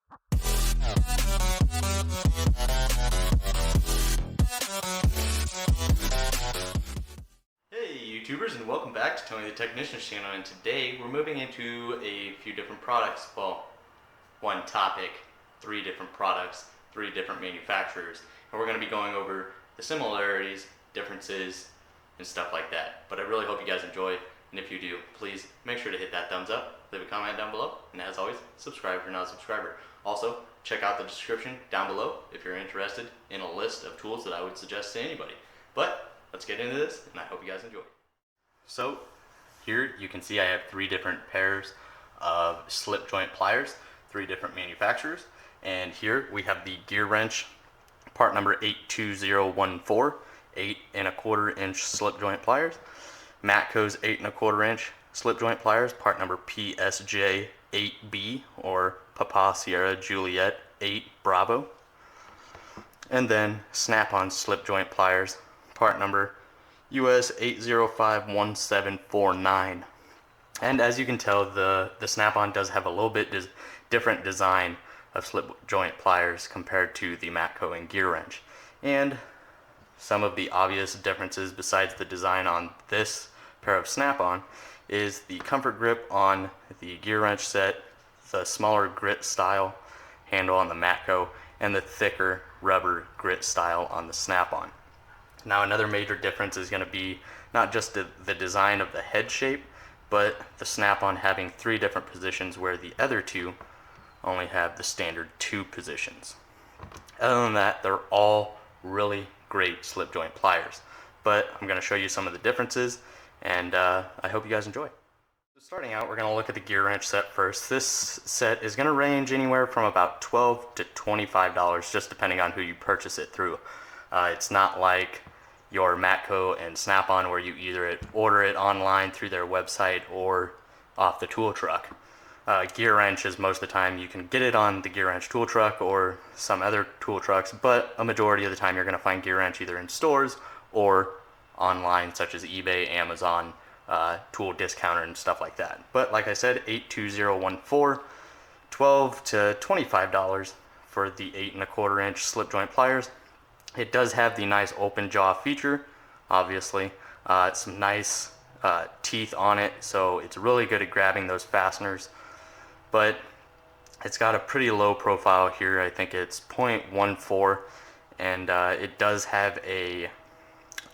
Hey YouTubers, and welcome back to Tony the Technician's channel, and today we're moving into a few different products. Well, one topic, 3 different products, 3 different manufacturers, and we're going to be going over the similarities, differences, and stuff like that. But I really hope you guys enjoy, and if you do, please make sure to hit that thumbs up, leave a comment down below, and as always, subscribe if you're not a subscriber. Also, check out the description down below if you're interested in a list of tools that I would suggest to anybody. But let's get into this, and I hope you guys enjoy. So here you can see I have 3 different pairs of slip joint pliers, 3 different manufacturers, and here we have the Gearwrench part number 82014, 8 1/4 inch slip joint pliers, Matco's 8 1/4 inch slip joint pliers, part number PSJ 8B, or Papa Sierra Juliet 8 Bravo, and then Snap-on slip joint pliers, part number US 8051749. And as you can tell, the Snap-on does have a little bit different design of slip joint pliers compared to the Matco and Gearwrench. And some of the obvious differences besides the design on this pair of Snap-on is the comfort grip on the Gearwrench set, the smaller grit style handle on the Matco, and the thicker rubber grit style on the Snap-on. Now another major difference is going to be not just the design of the head shape, but the Snap-on having 3 different positions where the other 2 only have the standard 2 positions. Other than that, they're all really great slip joint pliers, but I'm going to show you some of the differences, and I hope you guys enjoy. So starting out, we're going to look at the Gearwrench set first. This set is going to range anywhere from about $12 to $25, just depending on who you purchase it through. It's not like your Matco and Snap-on where you either order it online through their website or off the tool truck. Gearwrench is most of the time you can get it on the Gearwrench tool truck or some other tool trucks, but a majority of the time you're going to find Gearwrench either in stores or online, such as eBay, Amazon, Tool Discounter, and stuff like that. But like I said, 82014, $12 to $25 for the 8 1/4 inch slip joint pliers. It does have the nice open jaw feature, obviously. Some nice teeth on it, so it's really good at grabbing those fasteners. But it's got a pretty low profile here. I think it's 0.14, and it does have a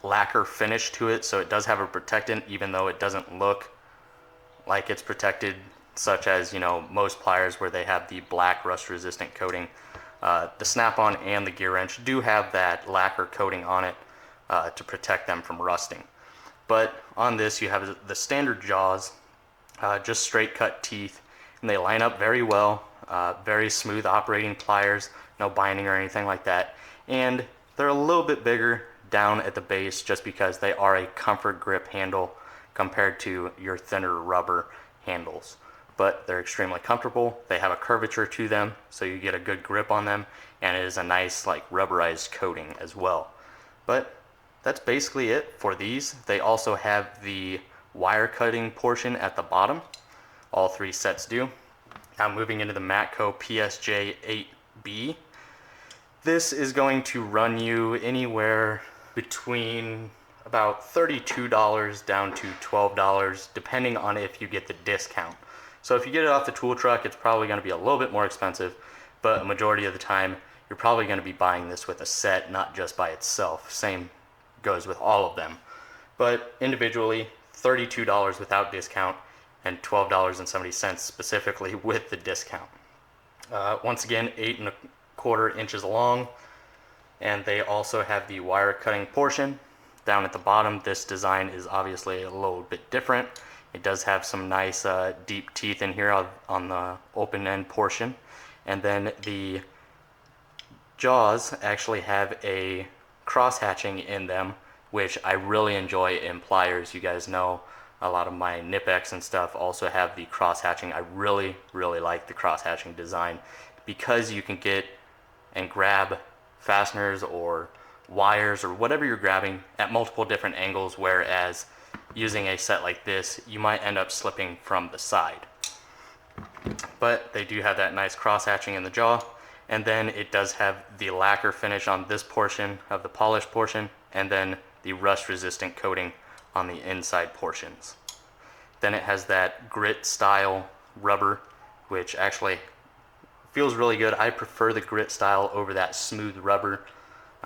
lacquer finish to it, so it does have a protectant, even though it doesn't look like it's protected, such as, you know, most pliers where they have the black rust-resistant coating. The Snap-on and the Gearwrench do have that lacquer coating on it to protect them from rusting. But on this, you have the standard jaws, just straight cut teeth, and they line up very well. Very smooth operating pliers, no binding or anything like that. And they're a little bit bigger down at the base just because they are a comfort grip handle compared to your thinner rubber handles. But they're extremely comfortable. They have a curvature to them, so you get a good grip on them, and it is a nice, like, rubberized coating as well. But that's basically it for these. They also have the wire cutting portion at the bottom. All 3 sets do. Now moving into the Matco PSJ 8B. This is going to run you anywhere between about $32 down to $12, depending on if you get the discount. So if you get it off the tool truck, it's probably going to be a little bit more expensive, but a majority of the time, you're probably going to be buying this with a set, not just by itself. Same goes with all of them. But individually, $32 without discount, and $12.70 specifically with the discount. Once again, 8 1/4 inches long, and they also have the wire cutting portion down at the bottom. This design is obviously a little bit different. It does have some nice deep teeth in here on the open end portion, and then the jaws actually have a cross hatching in them, which I really enjoy in pliers. You guys know a lot of my Nipex and stuff also have the cross hatching. I really like the cross hatching design because you can get and grab fasteners or wires or whatever you're grabbing at multiple different angles, whereas using a set like this, you might end up slipping from the side. but they do have that nice cross hatching in the jaw. And then it does have the lacquer finish on this portion of the polished portion, and then the rust resistant coating on the inside portions. Then it has that grit style rubber, which actually feels really good. I prefer the grit style over that smooth rubber.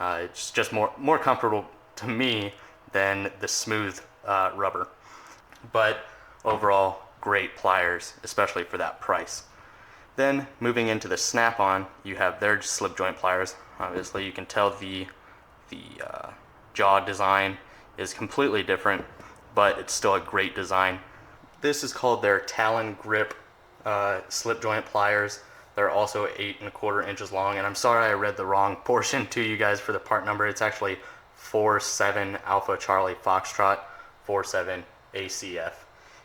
It's just more comfortable to me than the smooth rubber. But overall, great pliers, especially for that price. Then moving into the snap-on, you have their slip joint pliers. Obviously, you can tell the jaw design is completely different, but it's still a great design. This is called their Talon Grip slip joint pliers. They're also 8¼ inches long, and I'm sorry I read the wrong portion to you guys for the part number. It's actually 47 Alpha Charlie Foxtrot 47 ACF.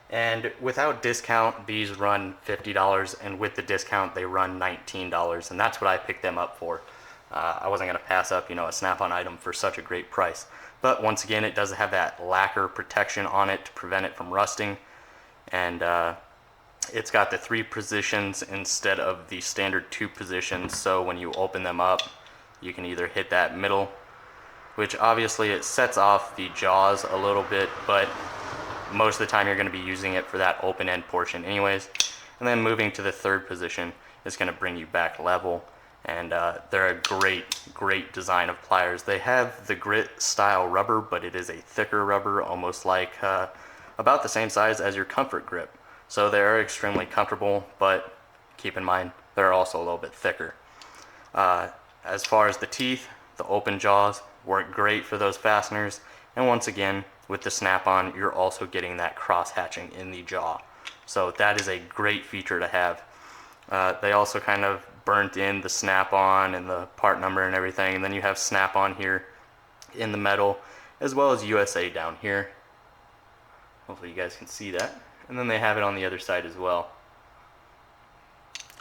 And without discount, these run $50, and with the discount, they run $19, and that's what I picked them up for. I wasn't going to pass up, a snap-on item for such a great price. But once again, it does have that lacquer protection on it to prevent it from rusting, and it's got the 3 positions instead of the standard 2 positions, so when you open them up, you can either hit that middle, which obviously it sets off the jaws a little bit, but most of the time you're going to be using it for that open end portion anyways. And then moving to the 3rd position is going to bring you back level, and they're a great design of pliers. They have the grit style rubber, but it is a thicker rubber, almost like about the same size as your Comfort Grip. So they're extremely comfortable, but keep in mind they're also a little bit thicker. As far as the teeth, the open jaws work great for those fasteners, and once again, with the snap-on, you're also getting that cross-hatching in the jaw. So that is a great feature to have. They also kind of burnt in the snap-on and the part number and everything, and then you have snap-on here in the metal, as well as USA down here. Hopefully you guys can see that. And then they have it on the other side as well.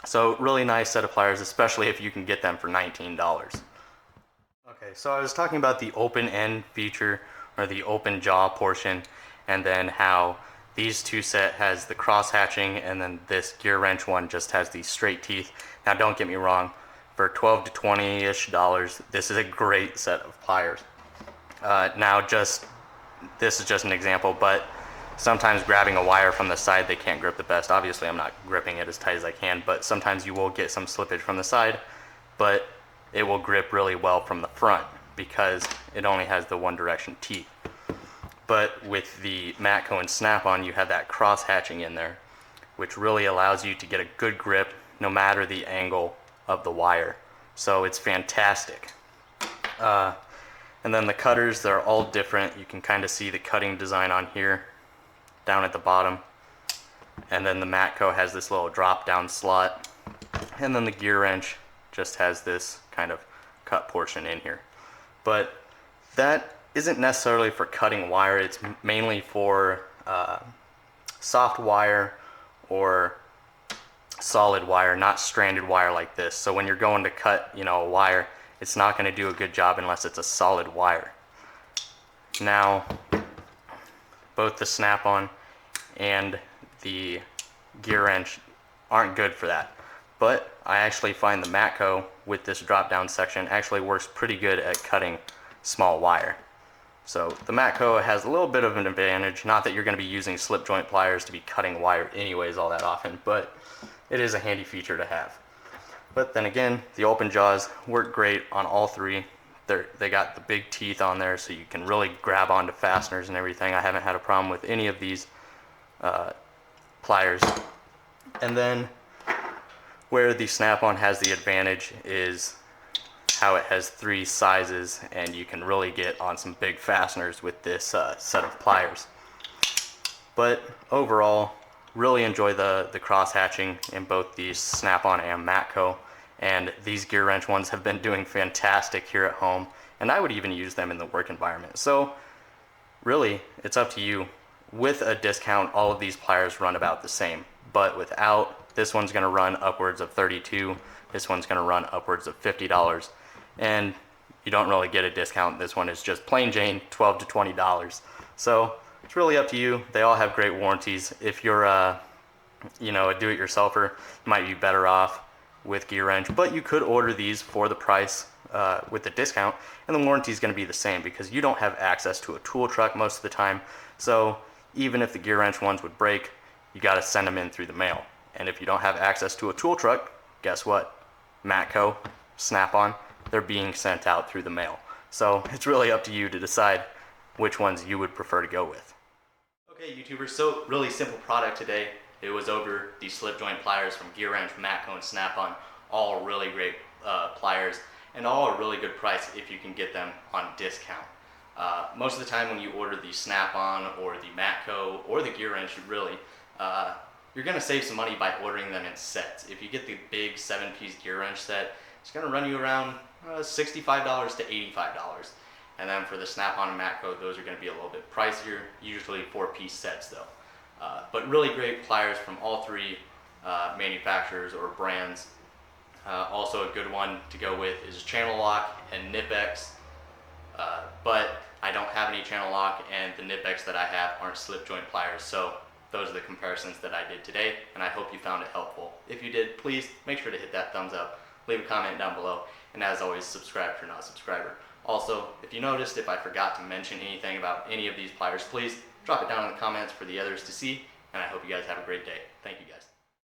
So really nice set of pliers, especially if you can get them for $19. Okay, so I was talking about the open end feature, or the open jaw portion, and then how these two set has the cross hatching, and then this Gearwrench one just has these straight teeth. Now don't get me wrong, for $12 to $20-ish, this is a great set of pliers. This is just an example, but sometimes grabbing a wire from the side, they can't grip the best. Obviously I'm not gripping it as tight as I can, but sometimes you will get some slippage from the side, but it will grip really well from the front because it only has the one direction teeth. But with the Matco and Snap-on, you have that cross hatching in there, which really allows you to get a good grip no matter the angle of the wire. So it's fantastic. And then the cutters, they're all different. You can kind of see the cutting design on here down at the bottom, and then the Matco has this little drop down slot, and then the Gearwrench just has this kind of cut portion in here. But that isn't necessarily for cutting wire. It's mainly for soft wire or solid wire, not stranded wire like this. So when you're going to cut a wire, it's not going to do a good job unless it's a solid wire. Now both the Snap-on and the Gearwrench aren't good for that, but I actually find the Matco with this drop down section actually works pretty good at cutting small wire. So the Matco has a little bit of an advantage, not that you're going to be using slip joint pliers to be cutting wire anyways all that often, but it is a handy feature to have. But then again, the open jaws work great on all three. They got the big teeth on there, so you can really grab onto fasteners and everything. I haven't had a problem with any of these pliers. And then where the Snap-on has the advantage is how it has 3 sizes, and you can really get on some big fasteners with this set of pliers. But overall, really enjoy the cross hatching in both these Snap-on and Matco. And these Gearwrench ones have been doing fantastic here at home, and I would even use them in the work environment. So really, it's up to you. With a discount, all of these pliers run about the same, but without, this one's going to run upwards of $32, this one's going to run upwards of $50, and you don't really get a discount. This one is just plain Jane $12 to $20. So it's really up to you. They all have great warranties. If you're a do-it-yourselfer, you might be better off with Gearwrench, but you could order these for the price with the discount, and the warranty is going to be the same because you don't have access to a tool truck most of the time. So even if the Gearwrench ones would break, you got to send them in through the mail. And if you don't have access to a tool truck, guess what? Matco, Snap-on, they're being sent out through the mail. So it's really up to you to decide which ones you would prefer to go with. Okay, YouTubers, so really simple product today. It was over these slip joint pliers from Gearwrench, Matco, and Snap-on. All really great pliers, and all a really good price if you can get them on discount. Most of the time when you order the Snap-on or the Matco or the Gearwrench, you're going to save some money by ordering them in sets. If you get the big 7-piece Gearwrench set, it's going to run you around $65 to $85. And then for the Snap-on and Matco, those are going to be a little bit pricier, usually 4-piece sets though. But really great pliers from all three manufacturers or brands. Also a good one to go with is Channel Lock and Nip-X. But I don't have any Channel Lock, and the Nip-X that I have aren't slip joint pliers. So those are the comparisons that I did today, and I hope you found it helpful. If you did, please make sure to hit that thumbs up, leave a comment down below, and as always, subscribe if you're not a subscriber. Also, if you noticed, if I forgot to mention anything about any of these pliers, please drop it down in the comments for the others to see, and I hope you guys have a great day. Thank you guys.